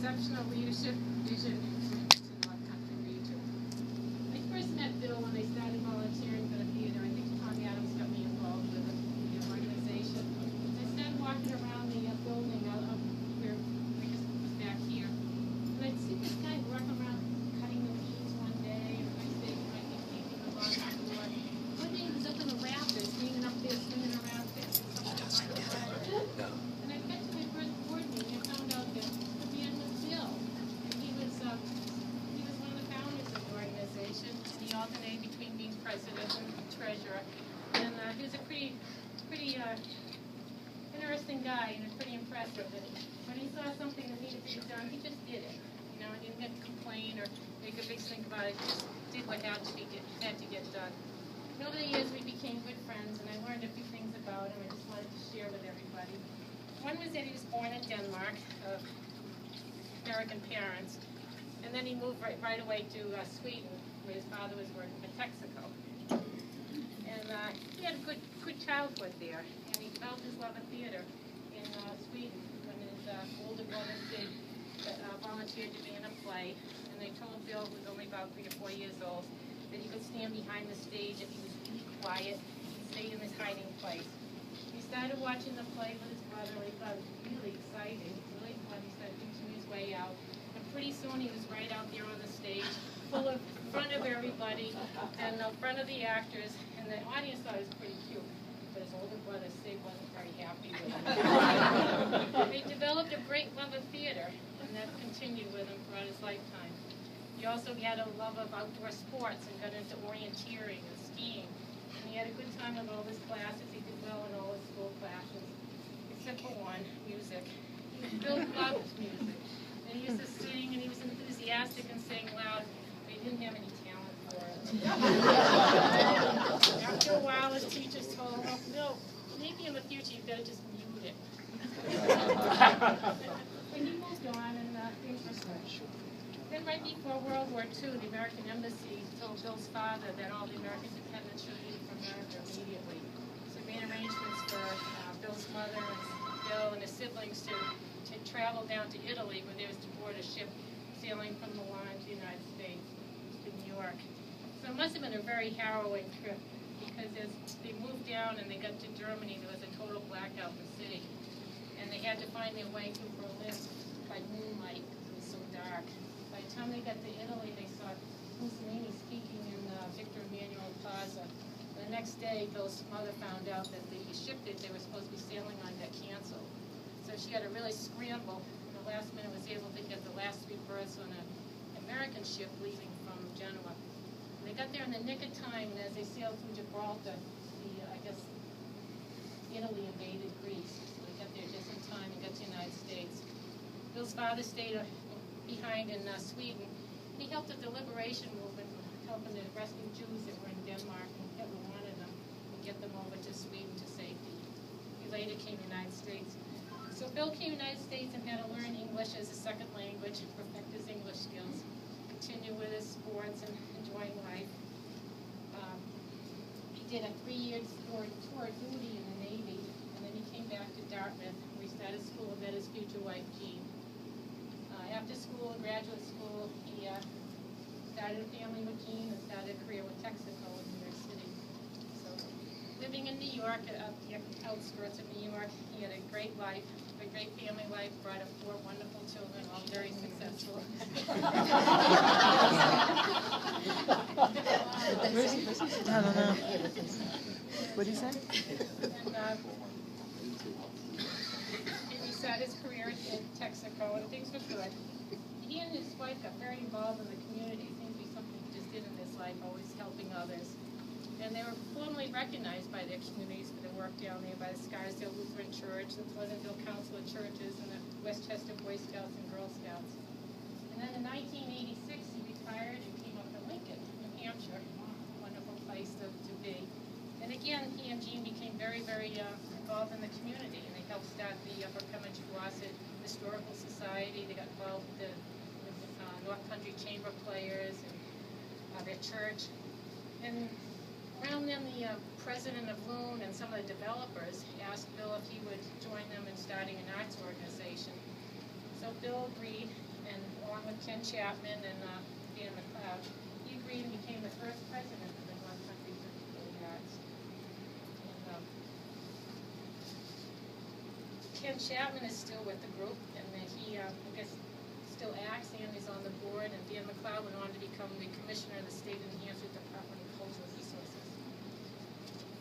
exceptional leadership, vision, and to North Country region. I first met Bill when I started volunteering for the theater. I think Tommy Adams got me involved with the organization. I started walking around the building out of where I guess it was back here. And I'd see this guy walking around cutting the weeds one day, and I think he might be keeping the lawn before. One day he was up in the rafters, hanging up there, swinging around, fixing something. And I got to my first board meeting, I found out that the man was Bill. And he was one of the founders of the organization. He alternated between being president and treasurer. And he was a pretty interesting guy and pretty impressive. And when he saw something that needed to be done, he just did it. You know, he didn't complain or make a big stink about it. He just did what had to get done. And over the years, we became good friends, and I learned a few things about him I just wanted to share with everybody. One was that he was born in Denmark, of American parents, and then he moved right away to Sweden, where his father was working for Texaco. And he had a good childhood there, and he developed his love of theater in Sweden when his older brother volunteered to be in a play, and they told Bill, who was only about 3 or 4 years old, that he could stand behind the stage and he was really quiet. He stayed in his hiding place. He started watching the play with his brother, and he thought it was really exciting, really fun. He started teaching his way out. And pretty soon he was right out there on the stage, in front of everybody, and in front of the actors, and the audience thought it was pretty cute. But his older brother, Sid, wasn't very happy with him. He developed a great love of theater, and that continued with him throughout his lifetime. He also had a love of outdoor sports and got into orienteering and skiing. And he had a good time with all his classes. He did well in all his school classes, except for one, music. Bill loved music. And he used to sing, and he was enthusiastic and sang loud, but he didn't have any talent for it. After a while, his teachers told him, well, no, maybe in the future you better just mute it. And he moved on, and things were good. Then right before World War II, the American Embassy told Bill's father that all the American dependents should leave for America immediately. So he made arrangements for Bill's mother and Bill and his siblings to travel down to Italy, where they was to board a ship sailing from Milan to the United States to New York. So it must have been a very harrowing trip, because as they moved down and they got to Germany, there was a total blackout in the city. And they had to find their way through Berlin by moonlight because it was so dark. By the time they got to Italy, they saw Mussolini speaking in Victor Emmanuel Plaza. The next day, Bill's mother found out that the ship that they were supposed to be sailing on got canceled. So she had to really scramble. And the last minute was able to get the last 3 berths on an American ship leaving from Genoa. And they got there in the nick of time, and as they sailed through Gibraltar, Italy invaded Greece. So they got there just in time and got to the United States. Bill's father stayed behind in Sweden. He helped with the liberation movement, helping to rescue Jews that were in Denmark, and Hitler wanted them and get them over to Sweden to safety. He later came to the United States. So Bill came to the United States and had to learn English as a second language, perfect his English skills, continue with his sports and enjoying life. He did a 3-year tour of duty in the Navy, and then he came back to Dartmouth, where he started school and met his future wife, Jean. After school, graduate school, he started a family with Jean and started a career with Texaco in New York City. So, living in New York, at the outskirts of New York, he had a great life, a great family life, brought up 4 wonderful children, all very successful. I don't know. What do you say? And he started his career at Texaco, and things were good. He and his wife got very involved in the community. It seems to be something he just did in his life, always helping others. And they were formally recognized by their communities for their work down there, by the Scarsdale Lutheran Church, the Pleasantville Council of Churches, and the Westchester Boy Scouts and Girl Scouts. And then in 1986, he retired and came up to Lincoln, New Hampshire. Wonderful place to be. And again, he and Jean became very, very involved in the community, and they helped start the Upper Pemmons Fawcett Historical Society. They got involved with the North Country Chamber Players and their church. And around then, the president of Loon and some of the developers asked Bill if he would join them in starting an arts organization. So Bill agreed, and along with Ken Chapman and Dan McLeod, he agreed and became the first president of the North Country Center for the Arts. And Ken Chapman is still with the group, and he, I guess, still acts and is on the board, and Dan McLeod went on to become the commissioner of the state of New Hampshire Department of Cultural Resources.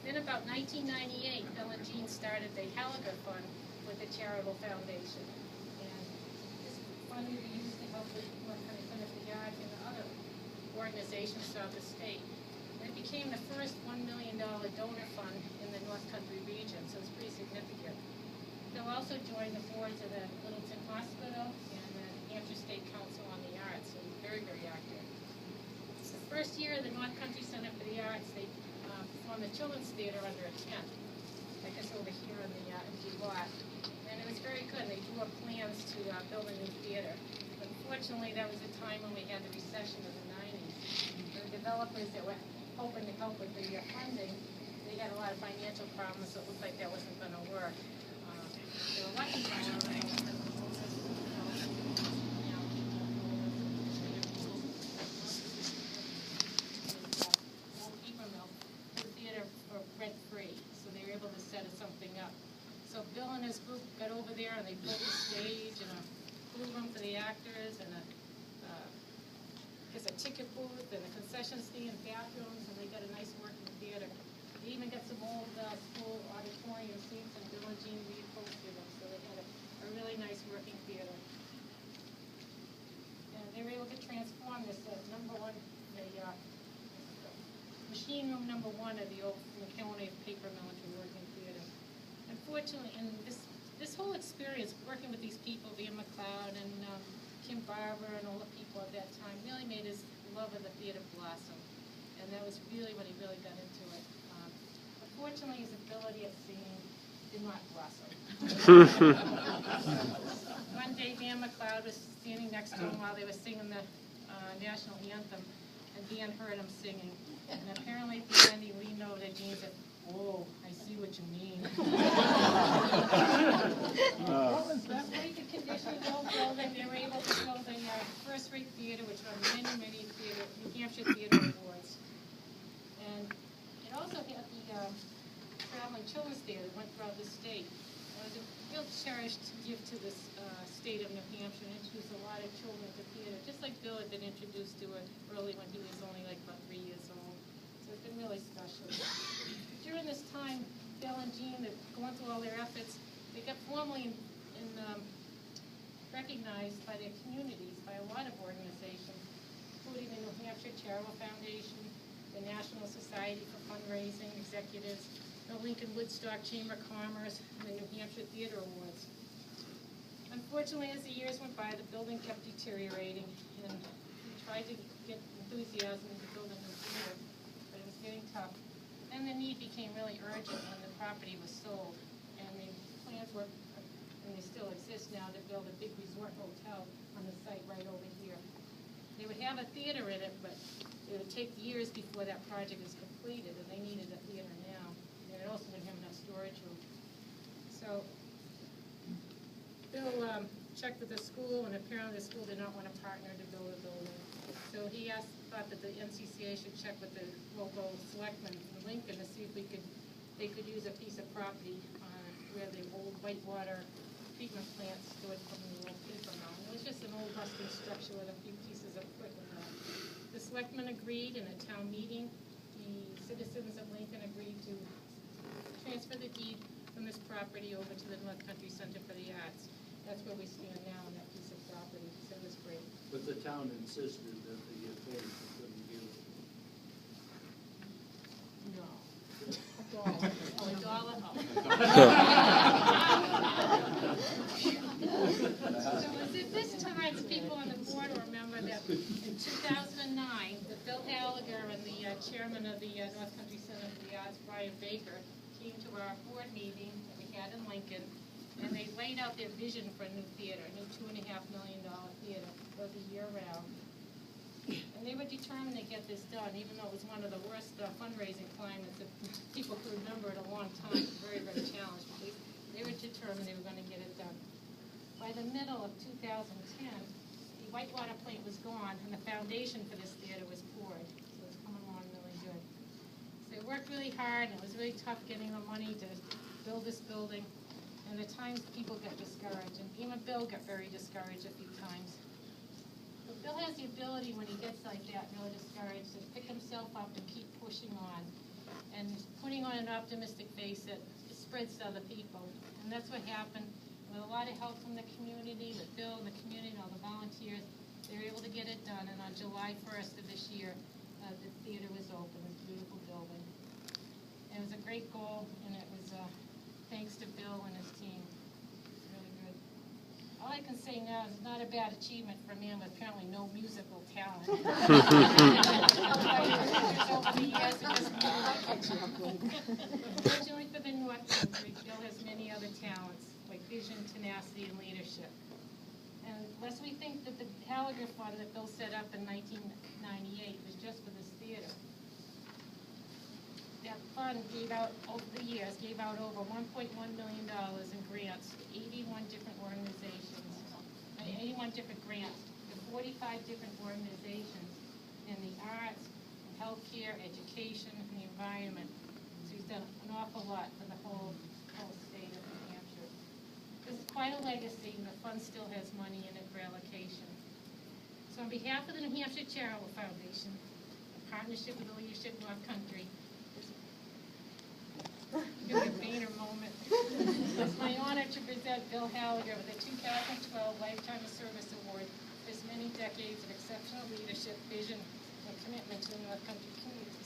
Then about 1998, Bill and Jean started the Hallager Fund with the Charitable Foundation. And this fund will be used to help with North Country Center for the Arts and other organizations throughout the state. And it became the first $1 million donor fund in the North Country region, so it's pretty significant. They'll also join the boards of the Littleton Hospital and the New Hampshire State Council on the Arts, so he's very, very active. The first year of the North Country Center for the Arts, they performed the Children's Theater under a tent, I guess over here in the empty lot. And it was very good. They drew up plans to build a new theater. Unfortunately, that was a time when we had the recession of the 90s. The developers that were hoping to help with the funding, they had a lot of financial problems, so it looked like that wasn't going to work. They were lucky to rent-free, so they were able to set something up. So Bill and his group got over there and they built a stage and a blue room for the actors and a ticket booth and a concession stand, bathrooms, and they got a nice working theater. They even got some old school auditorium seats, and Bill and Jean reupholstered them, so they had a really nice working theater. And they were able to transform this machine room number 1 of the old McKelway paper mill into a working theater. Unfortunately, and this whole experience working with these people, Dan McLeod and Kim Barber and all the people at that time, really made his love of the theater blossom. And that was really when he really got into it. Unfortunately, his ability at singing did not blossom. One day, Dan McLeod was standing next to him while they were singing the national anthem, and Dan heard him singing. And apparently at the end he leaned over to Jean and said, "Oh, I see what you mean." What was that? The conditions all building, they were able to build a first-rate theater, which won many, many New Hampshire Theater Awards. And it also had the traveling children's theater that went throughout the state. It was a real cherished gift to this state of New Hampshire, and introduced a lot of children to theater, just like Bill had been introduced to it early when he was only like about 3 years old. So it's been really special. During this time, Bill and Jean, going through all their efforts, they got formally recognized by their communities, by a lot of organizations, including the New Hampshire Charitable Foundation, the National Society for Fundraising Executives, the Lincoln Woodstock Chamber of Commerce, and the New Hampshire Theater Awards. Unfortunately, as the years went by, the building kept deteriorating, and we tried to get enthusiasm into building a new theater, but it was getting tough. Then the need became really urgent when the property was sold, and the plans were, and they still exist now, to build a big resort hotel on the site right over here. They would have a theater in it, but it would take years before that project was completed, and they needed a theater now. And it also didn't have enough storage room. So Bill checked with the school, and apparently the school did not want to partner to build a building. So he thought that the NCCA should check with the local selectmen in Lincoln to see if they could use a piece of property where the old whitewater treatment plant stood from the old paper mill. It was just an old rusting structure with a few pieces of equipment on it. The selectmen agreed in a town meeting. The citizens of Lincoln agreed to transfer the deed from this property over to the North Country Center for the Arts. That's where we stand now on that piece of property, so it was great. But the town insisted that they get paid for couldn't give it. No. Oh, $1? Oh. So it was at this time, people on the board will remember that in 2009, that Bill Hallager and the chairman of the North Country Center for the Arts, Brian Baker, came to our board meeting that we had in Lincoln, and they laid out their vision for a new theater, a new $2.5 million theater, for the year-round. And they were determined to get this done, even though it was one of the worst fundraising climates that people could remember in a long time. Very, very challenged. But they were determined they were going to get it done. By the middle of 2010, the whitewater plant was gone, and the foundation for this theater was poured. So it's coming along really good. So they worked really hard, and it was really tough getting the money to build this building. And at times, people got discouraged, and even Bill got very discouraged a few times. But Bill has the ability, when he gets like that, really discouraged, to pick himself up and keep pushing on. And putting on an optimistic face that spreads to other people. And that's what happened. With a lot of help from the community, with Bill and the community and all the volunteers, they were able to get it done. And on July 1st of this year, the theater was open, this beautiful building. It was a great goal, and it was thanks to Bill and his team. It's really good. All I can say now is it's not a bad achievement for a man with apparently no musical talent. Fortunately for the North Country, Bill has many other talents, like vision, tenacity, and leadership. And lest we think that the Hallager Fund that Bill set up in 1998 was just for this theater. That fund gave out, over the years, gave out over $1.1 million in grants to 81 different organizations, 81 different grants to 45 different organizations in the arts, healthcare, education, and the environment. So he's done an awful lot for the whole state of New Hampshire. This is quite a legacy, and the fund still has money in it for allocation. So on behalf of the New Hampshire Charitable Foundation, in partnership with the Leadership North Country, give me a Boehner moment. It's my honor to present Bill Hallager with the 2012 Lifetime of Service Award for his many decades of exceptional leadership, vision, and commitment to the North Country community.